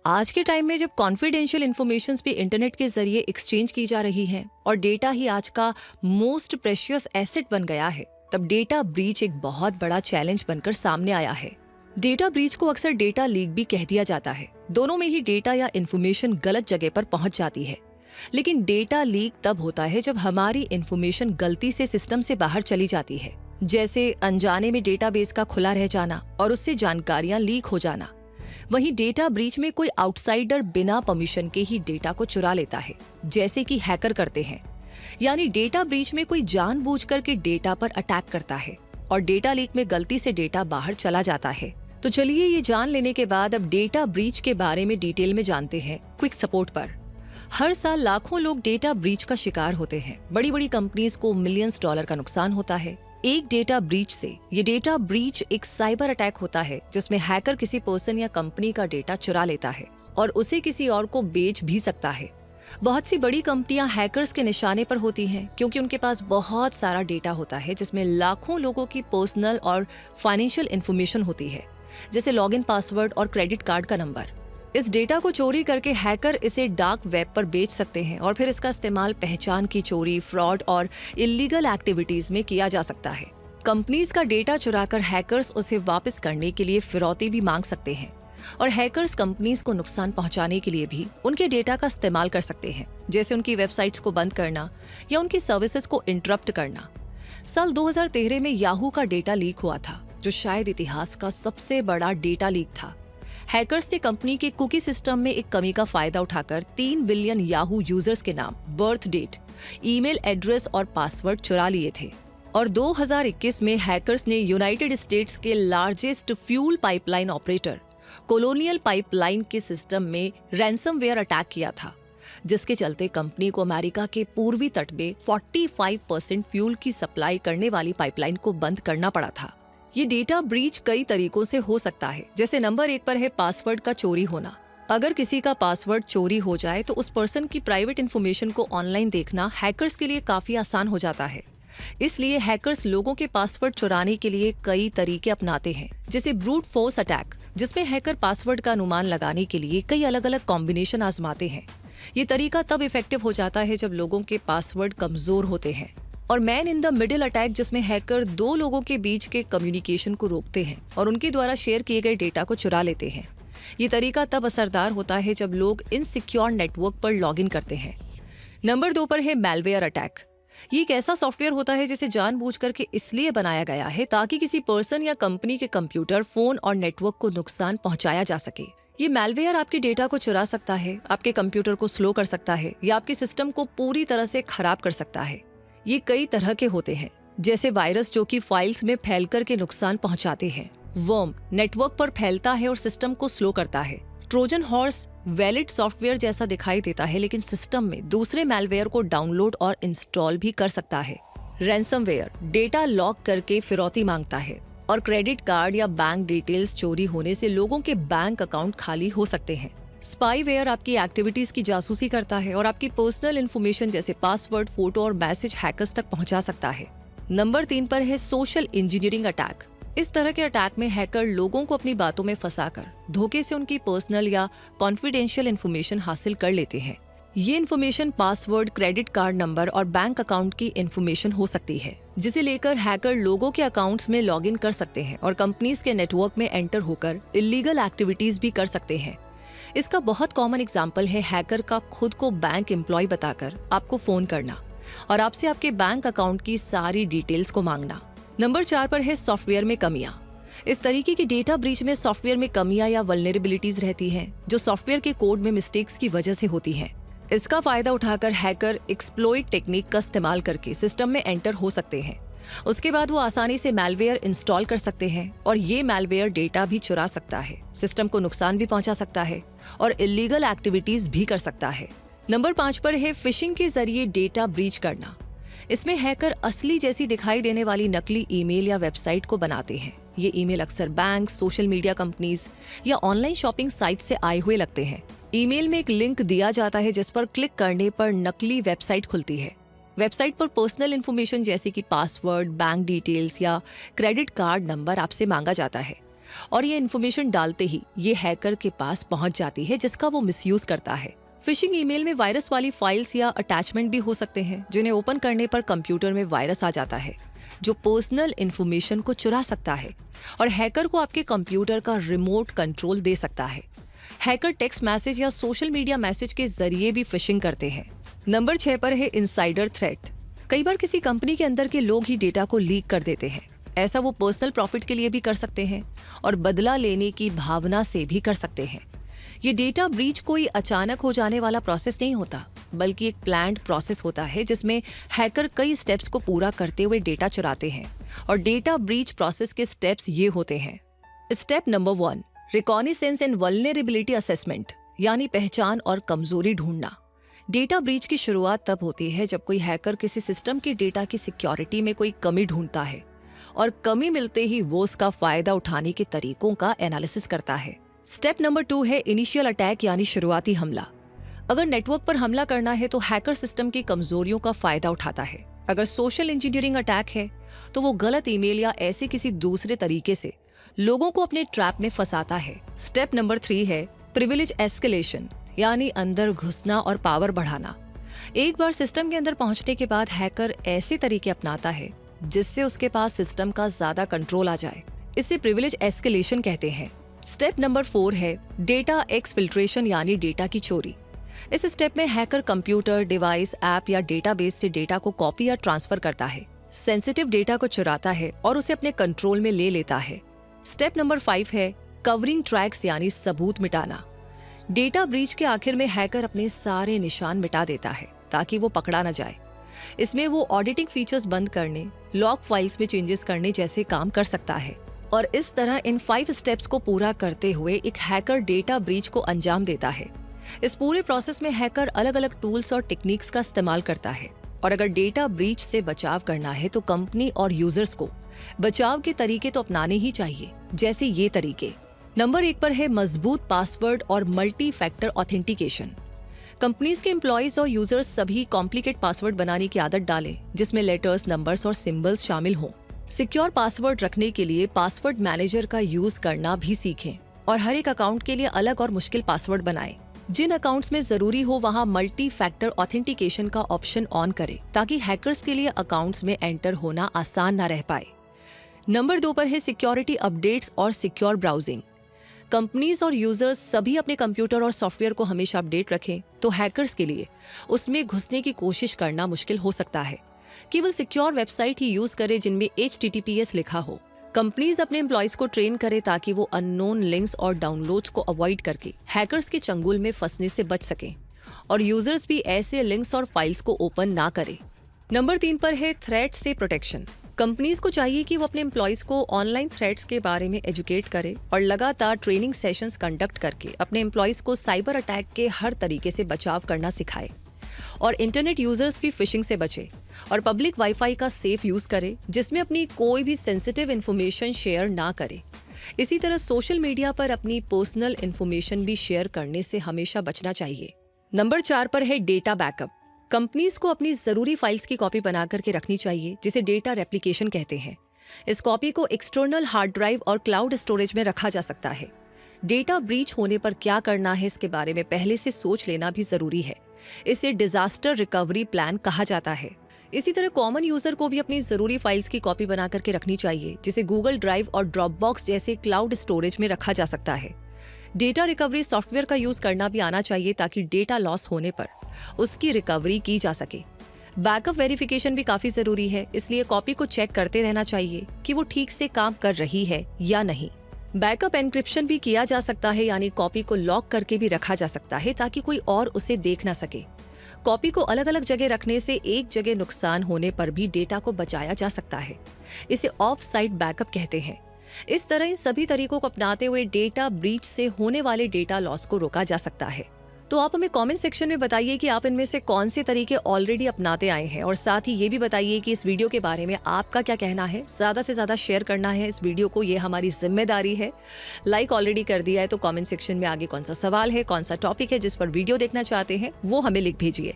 आज के टाइम में जब कॉन्फिडेंशियल इन्फॉर्मेशन भी इंटरनेट के जरिए एक्सचेंज की जा रही है और डेटा ही आज का मोस्ट प्रेशियस एसेट बन गया है, तब डेटा ब्रीच एक बहुत बड़ा चैलेंज बनकर सामने आया है। डेटा ब्रीच को अक्सर डेटा लीक भी कह दिया जाता है। दोनों में ही डेटा या इन्फॉर्मेशन गलत जगह पर पहुंच जाती है। लेकिन डेटा लीक तब होता है जब हमारी इन्फॉर्मेशन गलती से सिस्टम से बाहर चली जाती है, जैसे अनजाने में डेटाबेस का खुला रह जाना और उससे जानकारियां लीक हो जाना। वहीं डेटा ब्रीच में कोई आउटसाइडर बिना परमिशन के ही डेटा को चुरा लेता है, जैसे कि हैकर करते हैं। यानी डेटा ब्रीच में कोई जानबूझकर के डेटा पर अटैक करता है और डेटा लीक में गलती से डेटा बाहर चला जाता है। तो चलिए ये जान लेने के बाद अब डेटा ब्रीच के बारे में डिटेल में जानते हैं क्विक सपोर्ट पर। हर साल लाखों लोग डेटा ब्रीच का शिकार होते हैं। बड़ी बड़ी कंपनीज को मिलियंस डॉलर का नुकसान होता है एक डेटा ब्रीच से। ये डेटा ब्रीच एक साइबर अटैक होता है जिसमें हैकर किसी पर्सन या कंपनी का डेटा चुरा लेता है और उसे किसी और को बेच भी सकता है। बहुत सी बड़ी कंपनियां हैकर्स के निशाने पर होती हैं क्योंकि उनके पास बहुत सारा डेटा होता है जिसमें लाखों लोगों की पर्सनल और फाइनेंशियल इंफॉर्मेशन होती है, जैसे लॉगिन पासवर्ड और क्रेडिट कार्ड का नंबर। इस डेटा को चोरी करके हैकर इसे डार्क वेब पर बेच सकते हैं और फिर इसका इस्तेमाल पहचान की चोरी, फ्रॉड और इल्लीगल एक्टिविटीज में किया जा सकता है। कंपनीज का डेटा चुराकर हैकर्स उसे वापस करने के लिए फिरौती भी मांग सकते हैं और हैकर्स कंपनीज को नुकसान पहुंचाने के लिए भी उनके डेटा का इस्तेमाल कर सकते हैं, जैसे उनकी वेबसाइट्स को बंद करना या उनकी सर्विसेज को इंटरप्ट करना। साल 2013 में याहू का डेटा लीक हुआ था, जो शायद इतिहास का सबसे बड़ा डेटा लीक था। हैकर्स ने कंपनी के कुकी सिस्टम में एक कमी का फायदा उठाकर 3 बिलियन याहू यूजर्स के नाम, बर्थ डेट, ईमेल एड्रेस और पासवर्ड चुरा लिए थे। और 2021 में हैकर्स ने यूनाइटेड स्टेट्स के largest fuel pipeline operator colonial pipeline के सिस्टम में रैंसमवेयर अटैक किया था, जिसके चलते कंपनी को अमेरिका के पूर्वी तट में 45% फ्यूल की सप्लाई करने वाली पाइपलाइन को बंद करना पड़ा था। ये डेटा ब्रीच कई तरीकों से हो सकता है, जैसे नंबर 1 पर है पासवर्ड का चोरी होना। अगर किसी का पासवर्ड चोरी हो जाए तो उस पर्सन की प्राइवेट इंफॉर्मेशन को ऑनलाइन देखना हैकर्स के लिए काफी आसान हो जाता है। इसलिए हैकर्स लोगों के पासवर्ड चुराने के लिए कई तरीके अपनाते हैं, जैसे ब्रूट फोर्स अटैक, जिसमें हैकर पासवर्ड का अनुमान लगाने के लिए कई अलग अलग कॉम्बिनेशन आजमाते हैं। ये तरीका तब इफेक्टिव हो जाता है जब लोगों के पासवर्ड कमजोर होते हैं। और man in the middle attack, जिसमें हैकर 2 लोगों के बीच के कम्युनिकेशन को रोकते हैं और उनके द्वारा शेयर किए गए डेटा को चुरा लेते हैं। ये तरीका तब असरदार होता है जब लोग इनसिक्योर नेटवर्क पर लॉगिन करते हैं। नंबर 2 पर है मैलवेयर अटैक। ये एक ऐसा सॉफ्टवेयर होता है जिसे जानबूझकर के इसलिए बनाया गया है ताकि किसी पर्सन या कंपनी के कंप्यूटर, फोन और नेटवर्क को नुकसान पहुंचाया जा सके। ये मैलवेयर आपके डेटा को चुरा सकता है, आपके कंप्यूटर को स्लो कर सकता है या आपके सिस्टम को पूरी तरह से खराब कर सकता है। ये कई तरह के होते हैं, जैसे वायरस जो कि फाइल्स में फैलकर के नुकसान पहुंचाते हैं। वर्म नेटवर्क पर फैलता है और सिस्टम को स्लो करता है। ट्रोजन हॉर्स वैलिड सॉफ्टवेयर जैसा दिखाई देता है, लेकिन सिस्टम में दूसरे मैलवेयर को डाउनलोड और इंस्टॉल भी कर सकता है। रैंसमवेयर डेटा लॉक करके फिरौती मांगता है और क्रेडिट कार्ड या बैंक डिटेल्स चोरी होने से लोगों के बैंक अकाउंट खाली हो सकते हैं। स्पाईवेयर आपकी एक्टिविटीज की जासूसी करता है और आपकी पर्सनल इंफॉर्मेशन जैसे पासवर्ड, फोटो और मैसेज हैकर्स तक पहुंचा सकता है। नंबर 3 पर है सोशल इंजीनियरिंग अटैक। इस तरह के अटैक में हैकर लोगों को अपनी बातों में फंसाकर धोखे से उनकी पर्सनल या कॉन्फिडेंशियल इंफॉर्मेशन हासिल कर लेते हैं। ये information password, credit card number और बैंक अकाउंट की इंफॉर्मेशन हो सकती है, जिसे लेकर हैकर लोगों के अकाउंट्स में लॉगिन कर सकते हैं और कंपनीज के नेटवर्क में एंटर होकर इलीगल एक्टिविटीज भी कर सकते हैं। इसका बहुत कॉमन एग्जाम्पल है हैकर का खुद को बैंक एम्प्लॉय बताकर आपको फोन करना और आपसे आपके बैंक अकाउंट की सारी डिटेल्स को मांगना। नंबर 4 पर है सॉफ्टवेयर में कमियां। इस तरीके की डेटा ब्रीच में सॉफ्टवेयर में कमियां या वल्नरेबिलिटीज रहती हैं, जो सॉफ्टवेयर के कोड में मिस्टेक्स की वजह से होती हैं। इसका फायदा उठाकर हैकर एक्सप्लॉइट टेक्निक का इस्तेमाल करके सिस्टम में एंटर हो सकते हैं। उसके बाद वो आसानी से मैलवेयर इंस्टॉल कर सकते हैं और ये मैलवेयर डेटा भी चुरा सकता है, सिस्टम को नुकसान भी पहुंचा सकता है और इलीगल एक्टिविटीज भी कर सकता है। नंबर 5 पर है फिशिंग के जरिए डेटा ब्रीच करना। इसमें हैकर असली जैसी दिखाई देने वाली नकली ईमेल या वेबसाइट को बनाते हैं। ये ईमेल अक्सर बैंक, सोशल मीडिया कंपनीज या ऑनलाइन शॉपिंग साइट से आए हुए लगते हैं। ईमेल में एक लिंक दिया जाता है जिस पर क्लिक करने पर नकली वेबसाइट खुलती है। वेबसाइट पर पर्सनल इंफॉर्मेशन जैसे कि पासवर्ड, बैंक डिटेल्स या क्रेडिट कार्ड नंबर आपसे मांगा जाता है और ये इन्फॉर्मेशन डालते ही ये हैकर के पास पहुंच जाती है, जिसका वो मिसयूज करता है। फिशिंग ईमेल में वायरस वाली फाइल्स या अटैचमेंट भी हो सकते हैं, जिन्हें ओपन करने पर कंप्यूटर में वायरस आ जाता है, जो पर्सनल इन्फॉर्मेशन को चुरा सकता है और हैकर को आपके कंप्यूटर का रिमोट कंट्रोल दे सकता है। हैकर टेक्स्ट मैसेज या सोशल मीडिया मैसेज के जरिए भी फिशिंग करते हैं। नंबर 6 पर है इनसाइडर थ्रेट। कई बार किसी कंपनी के अंदर के लोग ही डेटा को लीक कर देते हैं। ऐसा वो पर्सनल प्रॉफिट के लिए भी कर सकते हैं और बदला लेने की भावना से भी कर सकते हैं। ये डेटा ब्रीच कोई अचानक हो जाने वाला प्रोसेस नहीं होता, बल्कि एक प्लान्ड प्रोसेस होता है, जिसमें हैकर कई स्टेप्स को पूरा करते हुए डेटा चुराते हैं। और डेटा ब्रीच प्रोसेस के स्टेप्स ये होते हैं। Step number 1, reconnaissance and vulnerability assessment, यानी पहचान और कमजोरी ढूंढना। डेटा ब्रीच की शुरुआत तब होती है जब कोई हैकर किसी सिस्टम की डेटा की सिक्योरिटी में कोई कमी ढूंढता है और कमी मिलते ही वो उसका फायदा उठाने के तरीकों का एनालिसिस करता है। स्टेप नंबर 2 है इनिशियल अटैक, यानी शुरुआती हमला। अगर नेटवर्क पर हमला करना है तो हैकर सिस्टम की कमजोरियों का फायदा उठाता है। अगर सोशल इंजीनियरिंग अटैक है तो वो गलत ईमेल या ऐसे किसी दूसरे तरीके से लोगों को अपने ट्रैप में फंसाता है। स्टेप नंबर 3 है प्रिविलेज एस्केलेशन, यानी अंदर घुसना और पावर बढ़ाना। एक बार सिस्टम के अंदर पहुंचने के बाद हैकर ऐसे तरीके अपनाता है जिससे उसके पास सिस्टम का ज्यादा कंट्रोल आ जाए। इसे प्रिविलेज एस्केलेशन कहते हैं। स्टेप नंबर 4 है डेटा एक्सफिल्ट्रेशन, यानी डेटा की चोरी। इस स्टेप में हैकर कंप्यूटर, डिवाइस, ऐप या डेटाबेस से डेटा को कॉपी या ट्रांसफर करता है, सेंसिटिव डेटा को चुराता है और उसे अपने कंट्रोल में ले लेता है। स्टेप नंबर 5 है कवरिंग ट्रैक्स, यानी सबूत मिटाना। डेटा ब्रीच के आखिर में हैकर अपने सारे निशान मिटा देता है ताकि वो पकड़ा न जाए। इसमें वो ऑडिटिंग फीचर्स बंद करने, लॉग फाइल्स में चेंजेस करने जैसे काम कर सकता है। और इस तरह इन 5 स्टेप्स को पूरा करते हुए एक हैकर डेटा ब्रीच को अंजाम देता है। इस पूरे प्रोसेस में हैकर अलग अलग टूल्स और टेक्निक्स का इस्तेमाल करता है। और अगर डेटा ब्रीच से बचाव करना है तो कंपनी और यूजर्स को बचाव के तरीके तो अपनाने ही चाहिए, जैसे ये तरीके। नंबर 1 पर है मजबूत पासवर्ड और मल्टी फैक्टर ऑथेंटिकेशन। कंपनीज के एम्प्लॉयज और यूजर्स सभी कॉम्प्लिकेट पासवर्ड बनाने की आदत डालें, जिसमें लेटर्स, नंबर्स और सिंबल्स शामिल हों। सिक्योर पासवर्ड रखने के लिए पासवर्ड मैनेजर का यूज करना भी सीखें और हर एक अकाउंट के लिए अलग और मुश्किल पासवर्ड बनाएं। जिन अकाउंट्स में जरूरी हो वहां मल्टी फैक्टर ऑथेंटिकेशन का ऑप्शन ऑन करें ताकि हैकर्स के लिए अकाउंट्स में एंटर होना आसान न रह पाए। नंबर 2 पर है सिक्योरिटी अपडेट्स और सिक्योर ब्राउजिंग। कंपनीज और यूजर्स सभी अपने कंप्यूटर और सॉफ्टवेयर को हमेशा अपडेट रखें तो हैकर्स के लिए उसमें घुसने की कोशिश करना मुश्किल हो सकता है। केवल सिक्योर वेबसाइट ही यूज करें जिनमें HTTPS लिखा हो। कंपनीज अपने एम्प्लॉयज को ट्रेन करे ताकि वो अननोन लिंक्स और डाउनलोड्स को अवॉइड करके हैकर्स के चंगुल में फंसने से बच सकें और यूजर्स भी ऐसे लिंक्स और फाइल्स को ओपन ना करें। नंबर 3 पर है थ्रेट से प्रोटेक्शन। कंपनीज को चाहिए कि वो अपने एम्प्लॉयज को ऑनलाइन थ्रेट्स के बारे में एजुकेट करे और लगातार ट्रेनिंग सेशंस कंडक्ट करके अपने एम्प्लॉयज को साइबर अटैक के हर तरीके से बचाव करना सिखाए। और इंटरनेट यूजर्स भी फिशिंग से बचे और पब्लिक वाईफाई का सेफ यूज करे, जिसमें अपनी कोई भी सेंसिटिव इन्फॉर्मेशन शेयर ना करे। इसी तरह सोशल मीडिया पर अपनी पर्सनल इन्फॉर्मेशन भी शेयर करने से हमेशा बचना चाहिए। नंबर 4 पर है डेटा बैकअप। कंपनीज को अपनी जरूरी फाइल्स की कॉपी बना करके रखनी चाहिए, जिसे डेटा रेप्लिकेशन कहते हैं। इस कॉपी को एक्सटर्नल हार्ड ड्राइव और क्लाउड स्टोरेज में रखा जा सकता है। डेटा ब्रीच होने पर क्या करना है इसके बारे में पहले से सोच लेना भी जरूरी है। इसे डिजास्टर रिकवरी प्लान कहा जाता है। इसी तरह कॉमन यूजर को भी अपनी जरूरी फाइल्स की कॉपी बना करके रखनी चाहिए, जिसे गूगल ड्राइव और ड्रॉपबॉक्स जैसे क्लाउड स्टोरेज में रखा जा सकता है। डेटा रिकवरी सॉफ्टवेयर का यूज करना भी आना चाहिए ताकि डेटा लॉस होने पर उसकी रिकवरी की जा सके। बैकअप वेरिफिकेशन भी काफी जरूरी है, इसलिए कॉपी को चेक करते रहना चाहिए कि वो ठीक से काम कर रही है या नहीं। बैकअप एन्क्रिप्शन भी किया जा सकता है, यानी कॉपी को लॉक करके भी रखा जा सकता है ताकि कोई और उसे देख ना सके। कॉपी को अलग अलग जगह रखने से एक जगह नुकसान होने पर भी डेटा को बचाया जा सकता है। इसे ऑफ साइट बैकअप कहते हैं। इस तरह इन सभी तरीकों को अपनाते हुए डेटा ब्रीच से होने वाले डेटा लॉस को रोका जा सकता है। तो आप हमें कमेंट सेक्शन में बताइए कि आप इनमें से कौन से तरीके ऑलरेडी अपनाते आए हैं, और साथ ही ये भी बताइए कि इस वीडियो के बारे में आपका क्या कहना है। ज़्यादा से ज़्यादा शेयर करना है इस वीडियो को, ये हमारी जिम्मेदारी है। लाइक ऑलरेडी कर दिया है तो कमेंट सेक्शन में आगे कौन सा सवाल है, कौन सा टॉपिक है जिस पर वीडियो देखना चाहते हैं, वो हमें लिख भेजिए।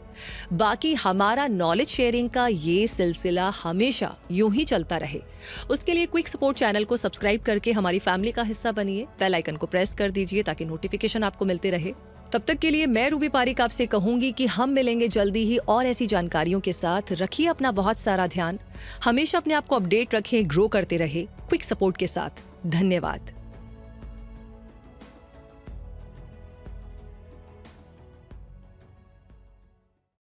बाकी हमारा नॉलेज शेयरिंग का ये सिलसिला हमेशा यूं ही चलता रहे, उसके लिए क्विक सपोर्ट चैनल को सब्सक्राइब करके हमारी फैमिली का हिस्सा बनिए। बेल आइकन को प्रेस कर दीजिए ताकि नोटिफिकेशन आपको मिलते रहे। तब तक के लिए मैं रूबी पारिक आपसे कहूंगी कि हम मिलेंगे जल्दी ही और ऐसी जानकारियों के साथ। रखिए अपना बहुत सारा ध्यान, हमेशा अपने आप को अपडेट रखें, ग्रो करते रहे क्विक सपोर्ट के साथ। धन्यवाद।